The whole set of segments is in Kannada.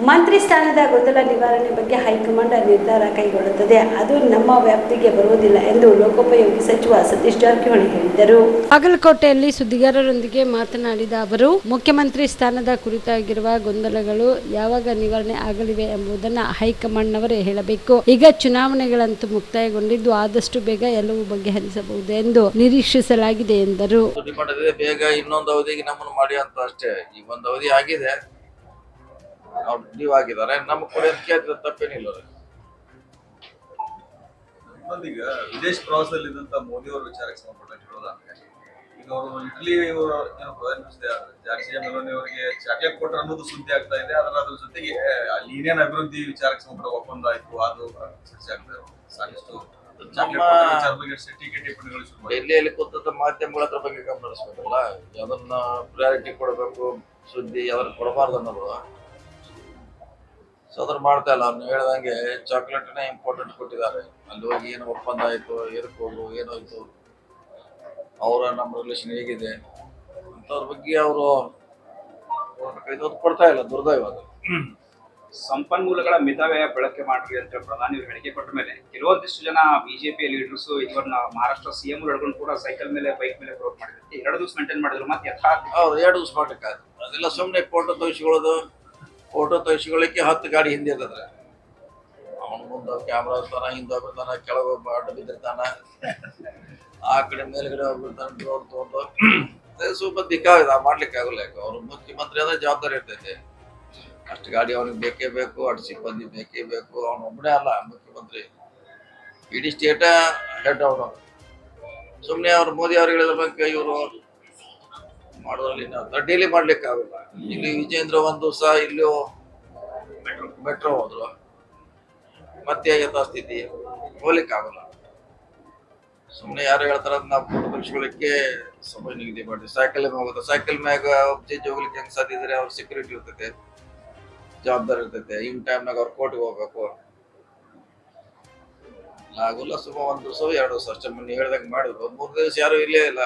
ಮಂತ್ರಿ ಸ್ಥಾನದ ಗೊಂದಲ ನಿವಾರಣೆ ಬಗ್ಗೆ ಹೈಕಮಾಂಡ್ ನಿರ್ಧಾರ ಕೈಗೊಳ್ಳುತ್ತದೆ, ಅದು ನಮ್ಮ ವ್ಯಾಪ್ತಿಗೆ ಬರುವುದಿಲ್ಲ ಎಂದು ಲೋಕೋಪಯೋಗಿ ಸಚಿವ ಸತೀಶ್ ಜಾರಕಿಹೊಳಿ ಹೇಳಿದರು. ಬಾಗಲಕೋಟೆಯಲ್ಲಿ ಸುದ್ದಿಗಾರರೊಂದಿಗೆ ಮಾತನಾಡಿದ ಅವರು, ಮುಖ್ಯಮಂತ್ರಿ ಸ್ಥಾನದ ಕುರಿತಾಗಿರುವ ಗೊಂದಲಗಳು ಯಾವಾಗ ನಿವಾರಣೆ ಆಗಲಿವೆ ಎಂಬುದನ್ನು ಹೈಕಮಾಂಡ್ನವರೇ ಹೇಳಬೇಕು. ಈಗ ಚುನಾವಣೆಗಳಂತೂ ಮುಕ್ತಾಯಗೊಂಡಿದ್ದು ಆದಷ್ಟು ಬೇಗ ಎಲ್ಲವೂ ಬಗೆಹರಿಸಬಹುದು ಎಂದು ನಿರೀಕ್ಷಿಸಲಾಗಿದೆ ಎಂದರು. ಬೇಗ ಇನ್ನೊಂದು ಅವಧಿಗೆ ನಮ್ಮನ್ನು ಮಾಡಿ ಅಂತ ಅಷ್ಟೇ. ಈ ಒಂದು ಅವಧಿ ಆಗಿದೆ, ಅವ್ರು ಡ್ಯೂ ಆಗಿದ್ದಾರೆ, ನಮ್ಮ ಕೂಡ ಕೇಳಿದ್ರೆ ತಪ್ಪೇನಿಲ್ಲ. ಈಗ ವಿದೇಶ ಪ್ರವಾಸದಲ್ಲಿದ್ದಂತ ಮೋದಿ ಅವರ ವಿಚಾರಕ್ಕೆ ಸಂಬಂಧಪಟ್ಟ ಹೇಳೋದಾದ್ರೆ, ಈಗ ಅವರು ಇಟಲಿ ಪ್ರಧಾನ ಮಿನಿಸ್ಟರ್ ಜಾರ್ಜಿಯಾ ಮೆಲೋನಿ ಅವರಿಗೆ ಚಾಕ್ಲೇಟ್ ಕೊಟ್ಟರು ಅನ್ನೋದು ಸುದ್ದಿ ಆಗ್ತಾ ಇದೆ. ಅದ್ರ ಜೊತೆಗೆ ಅಲ್ಲಿ ಏನೇನು ಅಭಿವೃದ್ಧಿ ವಿಚಾರಕ್ಕೆ ಸಂಬಂಧ ಒಪ್ಪಂದ ಆಯ್ತು ಅದು ಚರ್ಚೆ ಆಗ್ತಾ ಇದೆ. ಸಾಕಷ್ಟು ಡೆಲ್ಲಿಯಲ್ಲಿ ಕೂತ ಮಾಧ್ಯಮಗಳ ಹತ್ರ ಬಗ್ಗೆ ಗಮನ ಹರಿಸ್ಬೇಕಲ್ಲ, ಅದನ್ನ ಪ್ರಯಾರಿಟಿ ಕೊಡಬೇಕು, ಸುದ್ದಿ ಯಾವ್ದು ಕೊಡಬಾರ್ದು ಅನ್ನೋದು. ಸೊ ಅದ್ರ ಮಾಡ್ತಾ ಇಲ್ಲ. ಅವ್ನು ಹೇಳ್ದಂಗೆ ಚಾಕ್ಲೇಟ್ನೇ ಇಂಪಾರ್ಟೆಂಟ್ ಕೊಟ್ಟಿದ್ದಾರೆ. ಅಲ್ಲಿ ಹೋಗಿ ಏನು ಒಪ್ಪಂದ ಆಯ್ತು, ಏರ್ಕೋದು ಏನಾಯ್ತು, ಅವರ ನಮ್ಮ ರಿಲೇಷನ್ ಹೇಗಿದೆ ಅಂತವ್ರ ಬಗ್ಗೆ ಅವರು ಕೊಡ್ತಾ ಇಲ್ಲ. ದುರ್ದೈವ ಅದು. ಸಂಪನ್ಮೂಲಗಳ ಮಿತವ್ಯಯ ಬಳಕೆ ಮಾಡ್ರಿ ಅಂತ ಪ್ರಧಾನಿ ಹೇಳಿಕೆ ಕೊಟ್ಟ ಮೇಲೆ ಕೆಲವೊಂದಿಷ್ಟು ಜನ ಬಿಜೆಪಿ ಲೀಡರ್ಸ್ ಇವನ್ನ ಮಹಾರಾಷ್ಟ್ರ ಸಿಎಂ ಹಿಡ್ಕೊಂಡು ಕೂಡ ಸೈಕಲ್ ಮೇಲೆ ಬೈಕ್ ಮೇಲೆ ಪ್ರೊವೋಕ್ ಮಾಡಿದ್ರೆ 2 ದಿವಸ ಮೇಂಟೈನ್ ಮಾಡಿದ್ರು. ಮತ್ತೆ ಯಥಾರ್ಥ 2 ದಿವಸ ಮಾಡ್ಲಿಕ್ಕೆ ಅದೆಲ್ಲ ಸುಮ್ಮನೆ ಫೋಟೋ ತೋರಿಸ್ಕೊಳ್ಳೋದು. ಫೋಟೋ ತೋರಿಸ್ಕೊಳ್ಳಿಕ್ಕೆ 10 ಗಾಡಿ ಹಿಂದೆ ಇರ್ತದ್ರೆ ಅವನು ಮುಂದೆ ಕ್ಯಾಮ್ರಾ ಹೋಗ್ತಾನ, ಹಿಂದೆ ಹೋಗ್ಬಿಡ್ತಾನ, ಕೆಳಗೊಬ್ಬ ಅಡ್ಡ ಬಿದ್ದಿರ್ತಾನ, ಆ ಕಡೆ ಮೇಲ್ಗಡೆ ಹೋಗ್ಬಿಡ್ತಾನ, ಡ್ರೋನ್ ತಗೊಂಡು ಸ್ವಲ್ಪ ದಿಕ್ಕಾಗಿದೆ. ಮಾಡ್ಲಿಕ್ಕೆ ಆಗಲ್ಲ. ಅವ್ರು ಮುಖ್ಯಮಂತ್ರಿ ಆದ್ರೆ ಜವಾಬ್ದಾರಿ ಇರ್ತೈತೆ. ಅಷ್ಟು ಗಾಡಿ ಅವ್ನಿಗೆ ಬೇಕೇ ಬೇಕು, ಅಷ್ಟು ಸಿಬ್ಬಂದಿ ಬೇಕೇ ಬೇಕು. ಅವನು ಒಬ್ಬನೇ ಅಲ್ಲ ಮುಖ್ಯಮಂತ್ರಿ, ಇಡೀ ಸ್ಟೇಟ ಹೆಡ್ ಅವನು. ಸುಮ್ಮನೆ ಅವ್ರು ಮೋದಿ ಅವ್ರು ಹೇಳಿದ್ರ ಬಗ್ಗೆ ಇವರು ಮಾಡೋದ್ರಲ್ಲಿ ಡೈಲಿ ಮಾಡ್ಲಿಕ್ಕೆ ಆಗಲ್ಲ. ಇಲ್ಲಿ ವಿಜೇಂದ್ರ ಒಂದು ದಿವಸ ಇಲ್ಲಿ ಮೆಟ್ರೋ ಹೋದ್ರು, ಮತ್ತೆ ಯಥಾಸ್ಥಿತಿ ಹೋಗ್ಲಿಕ್ಕೆ ಆಗಲ್ಲ. ಸುಮ್ಮನೆ ಯಾರು ಹೇಳ್ತಾರ ನಾವು ಫೋಟೋ ತೆಗಿಸ್ಕೊಳ್ಳಿಕ್ಕೆ ಸಮಯ ನಿಗದಿ ಮಾಡಿ ಸೈಕಲ್ ಹೋಗುತ್ತೆ. ಸೈಕಲ್ ಮ್ಯಾಗ ಜಡ್ಜ್ ಹೋಗ್ಲಿಕ್ಕೆ ಹೆಂಗ್ ಸಾಧ್ಯ ಇದ್ರೆ ಅವ್ರ ಸೆಕ್ಯೂರಿಟಿ ಇರ್ತೈತೆ, ಜವಾಬ್ದಾರಿ ಇರ್ತೈತೆ. ಇನ್ ಟೈಮ್ನಾಗ ಅವ್ರು ಕೋರ್ಟ್ಗೆ ಹೋಗ್ಬೇಕು. ಆಗೋಲ್ಲ. ಸುಮ್ಮ 1 ದಿವಸ 2 ದಿವಸ ಅಷ್ಟೇ. ನೀವು ಹೇಳ್ದಂಗೆ ಮಾಡಿದ್ರು 3 ದಿವಸ ಯಾರು ಇಲ್ಲೇ ಇಲ್ಲ.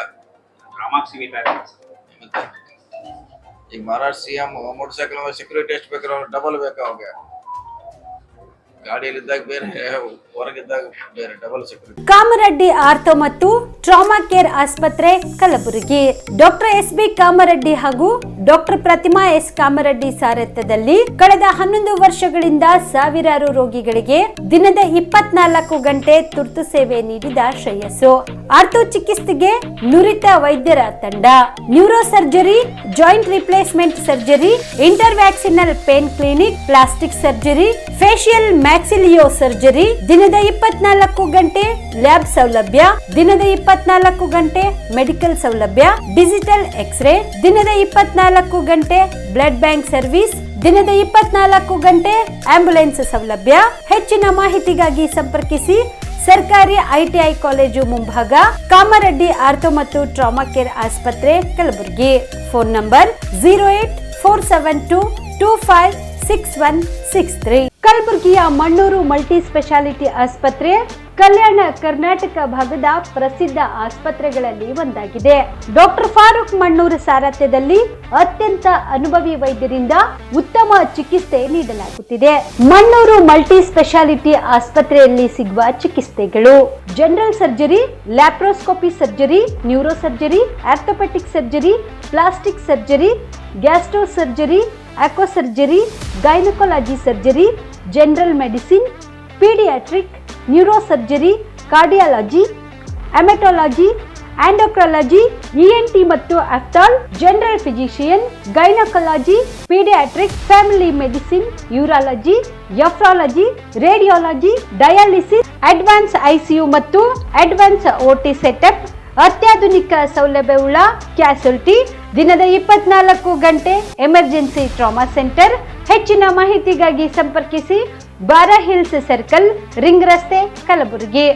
ಮತ್ತೆ ಈಗ Maharashtra CM motor cycle security ಎಷ್ಟು ಬೇಕಾದ್ರೆ ಡಬಲ್ ಬೇಕಾ ಅವಾಗ. ಗಾಡಿಯಲ್ಲಿದ್ದಾಗ ಬೇರೆ, ಹೊರಗಿದ್ದಾಗ ಬೇರೆ, ಡಬಲ್ ಸೆಕ್ಯೂರಿಟಿ. ಕಾಮರೆಡ್ಡಿ ಆರ್ಥೋ ಮತ್ತು ಟ್ರಾಮಾ ಕೇರ್ ಆಸ್ಪತ್ರೆ ಕಲಬುರಗಿ. Doctor S B. ಕಾಮರೆಡ್ಡಿ ಹಾಗೂ ಡಾಕ್ಟರ್ ಪ್ರತಿಮಾ ಎಸ್. ಕಾಮರೆಡ್ಡಿ ಸಾರಥ್ಯದಲ್ಲಿ ಕಳೆದ 11 ವರ್ಷಗಳಿಂದ ಸಾವಿರಾರು ರೋಗಿಗಳಿಗೆ ದಿನದ 24 ಗಂಟೆ ತುರ್ತು ಸೇವೆ ನೀಡಿದ ಶ್ರೇಯಸ್ಸು. ಆರ್ಥೋ ಚಿಕಿತ್ಸೆಗೆ ನುರಿತ ವೈದ್ಯರ ತಂಡ, neuro surgery, joint replacement surgery, interventional pain clinic, plastic surgery, facial maxillo surgery, ದಿನದ 24 ಗಂಟೆ ಲ್ಯಾಬ್ ಸೌಲಭ್ಯ, ದಿನದ 24 ಗಂಟೆ ಮೆಡಿಕಲ್ ಸೌಲಭ್ಯ, ಡಿಜಿಟಲ್ ಎಕ್ಸ್ರೇ, ದಿನದ 24 ಗಂಟೆ ಬ್ಲಡ್ ಬ್ಯಾಂಕ್ ಸರ್ವಿಸ್, ದಿನದ 24 ಗಂಟೆ ಆಂಬ್ಯುಲೆನ್ಸ್ ಸೌಲಭ್ಯ. ಹೆಚ್ಚಿನ ಮಾಹಿತಿಗಾಗಿ ಸಂಪರ್ಕಿಸಿ ಸರ್ಕಾರಿ ಐಟಿಐ ಕಾಲೇಜು ಮುಂಭಾಗ, ಕಾಮರೆಡ್ಡಿ ಆರ್ಥೋ ಮತ್ತು ಟ್ರಾಮಾ ಕೇರ್ ಆಸ್ಪತ್ರೆ ಕಲಬುರಗಿ. Phone number 08472256163. ಕಲಬುರಗಿಯ ಮಣ್ಣೂರು ಮಲ್ಟಿ ಸ್ಪೆಷಾಲಿಟಿ ಆಸ್ಪತ್ರೆ ಕಲ್ಯಾಣ ಕರ್ನಾಟಕ ಭಾಗದ ಪ್ರಸಿದ್ಧ ಆಸ್ಪತ್ರೆಗಳಲ್ಲಿ ಒಂದಾಗಿದೆ. ಡಾಕ್ಟರ್ ಫಾರೂಕ್ ಮಣ್ಣೂರು ಸಾರಥ್ಯದಲ್ಲಿ ಅತ್ಯಂತ ಅನುಭವಿ ವೈದ್ಯರಿಂದ ಉತ್ತಮ ಚಿಕಿತ್ಸೆ ನೀಡಲಾಗುತ್ತಿದೆ. ಮಣ್ಣೂರು ಮಲ್ಟಿ ಸ್ಪೆಷಾಲಿಟಿ ಆಸ್ಪತ್ರೆಯಲ್ಲಿ ಸಿಗುವ ಚಿಕಿತ್ಸೆಗಳು: general surgery, laparoscopy surgery, neuro surgery, orthopaedic surgery, plastic surgery, gastro surgery, aqua surgery, gynaecology surgery, general medicine, paediatric, neuro surgery, cardiology, haematology, endocrinology, ENT ಮತ್ತು ophthal, general physician, gynaecology, paediatric, family medicine, urology, nephrology, radiology, dialysis, advance ICU ಮತ್ತು ಅಡ್ವಾನ್ಸ್ ಓಟಿ ಸೆಟಪ್, ಅತ್ಯಾಧುನಿಕ ಸೌಲಭ್ಯವುಳ್ಳ ಕ್ಯಾಸುಲಿಟಿ, ದಿನದ 24 ಗಂಟೆ ಎಮರ್ಜೆನ್ಸಿ ಟ್ರಾಮಾ ಸೆಂಟರ್. ಹೆಚ್ಚಿನ ಮಾಹಿತಿಗಾಗಿ ಸಂಪರ್ಕಿಸಿ ಬಾರಾ ಹಿಲ್ಸ್ ಸರ್ಕಲ್, ರಿಂಗ್ ರಸ್ತೆ, ಕಲಬುರಗಿ.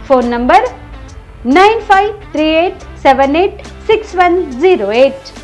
Phone number 9538786108.